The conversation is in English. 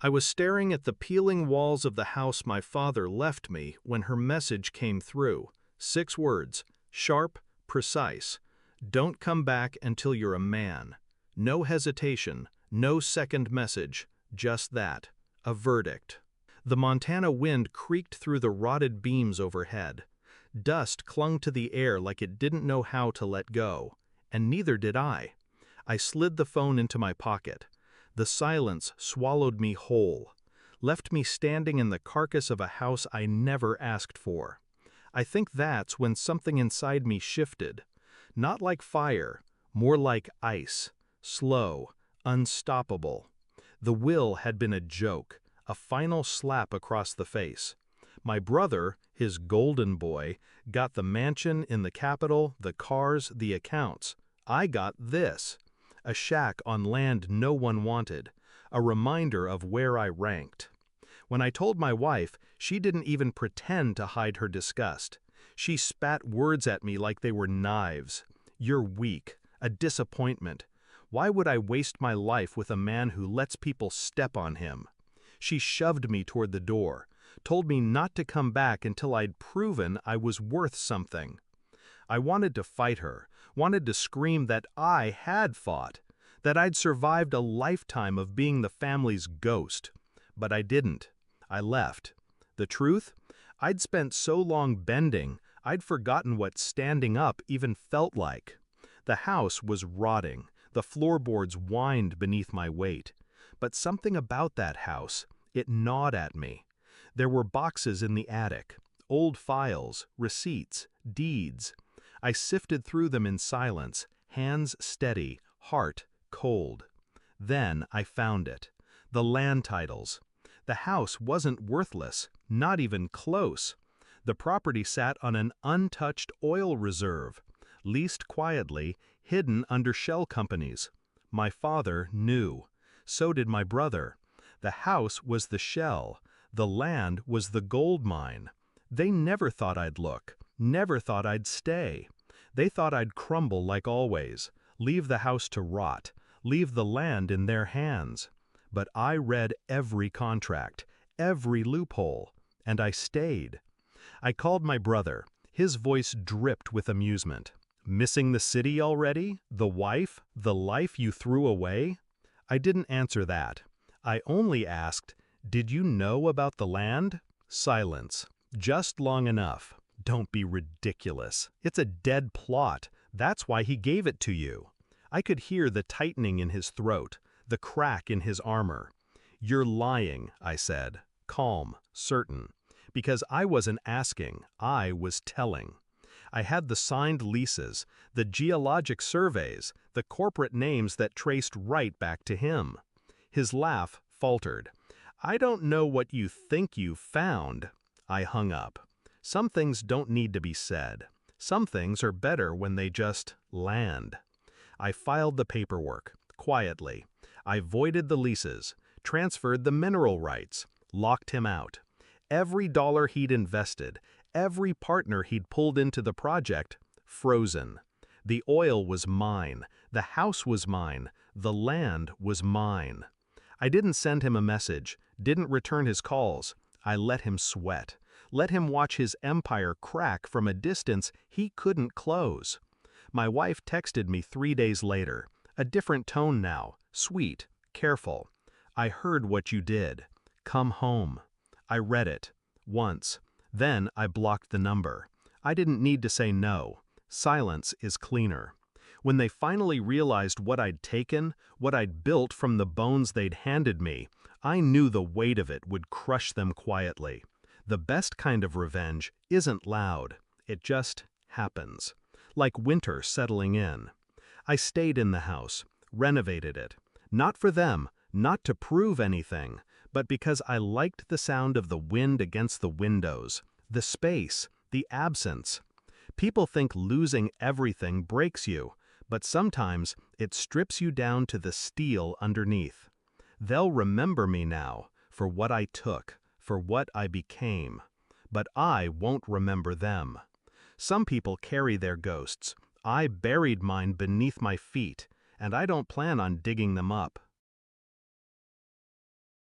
I was staring at the peeling walls of the house my father left me when her message came through. 6 words, sharp, precise. Don't come back until you're a man. No hesitation, no second message, just that. A verdict. The Montana wind creaked through the rotted beams overhead. Dust clung to the air like it didn't know how to let go, and neither did I. I slid the phone into my pocket. The silence swallowed me whole, left me standing in the carcass of a house I never asked for. I think that's when something inside me shifted. Not like fire, more like ice, slow, unstoppable. The will had been a joke, a final slap across the face. My brother, his golden boy, got the mansion in the capital, the cars, the accounts. I got this. A shack on land no one wanted, a reminder of where I ranked. When I told my wife, she didn't even pretend to hide her disgust. She spat words at me like they were knives. You're weak, a disappointment. Why would I waste my life with a man who lets people step on him? She shoved me toward the door, told me not to come back until I'd proven I was worth something. I wanted to fight her, wanted to scream that I had fought, that I'd survived a lifetime of being the family's ghost. But I didn't. I left. The truth? I'd spent so long bending, I'd forgotten what standing up even felt like. The house was rotting, the floorboards whined beneath my weight. But something about that house, it gnawed at me. There were boxes in the attic, old files, receipts, deeds. I sifted through them in silence, hands steady, heart cold. Then I found it. The land titles. The house wasn't worthless, not even close. The property sat on an untouched oil reserve, leased quietly, hidden under shell companies. My father knew. So did my brother. The house was the shell. The land was the gold mine. They never thought I'd look, never thought I'd stay. They thought I'd crumble like always, leave the house to rot, leave the land in their hands. But I read every contract, every loophole, and I stayed. I called my brother. His voice dripped with amusement. Missing the city already? The wife? The life you threw away? I didn't answer that. I only asked, did you know about the land? Silence. Just long enough. Don't be ridiculous. It's a dead plot. That's why he gave it to you. I could hear the tightening in his throat, the crack in his armor. You're lying, I said, calm, certain. Because I wasn't asking, I was telling. I had the signed leases, the geologic surveys, the corporate names that traced right back to him. His laugh faltered. I don't know what you think you found. I hung up. Some things don't need to be said. Some things are better when they just land. I filed the paperwork, quietly. I voided the leases, transferred the mineral rights, locked him out. Every dollar he'd invested, every partner he'd pulled into the project, frozen. The oil was mine, the house was mine, the land was mine. I didn't send him a message, didn't return his calls. I let him sweat, let him watch his empire crack from a distance he couldn't close. My wife texted me 3 days later, a different tone now, sweet, careful. I heard what you did. Come home. I read it. Once. Then I blocked the number. I didn't need to say no. Silence is cleaner. When they finally realized what I'd taken, what I'd built from the bones they'd handed me, I knew the weight of it would crush them quietly. The best kind of revenge isn't loud. It just happens. Like winter settling in. I stayed in the house, renovated it. Not for them, not to prove anything, but because I liked the sound of the wind against the windows, the space, the absence. People think losing everything breaks you, but sometimes it strips you down to the steel underneath. They'll remember me now, for what I took, for what I became. But I won't remember them. Some people carry their ghosts. I buried mine beneath my feet, and I don't plan on digging them up.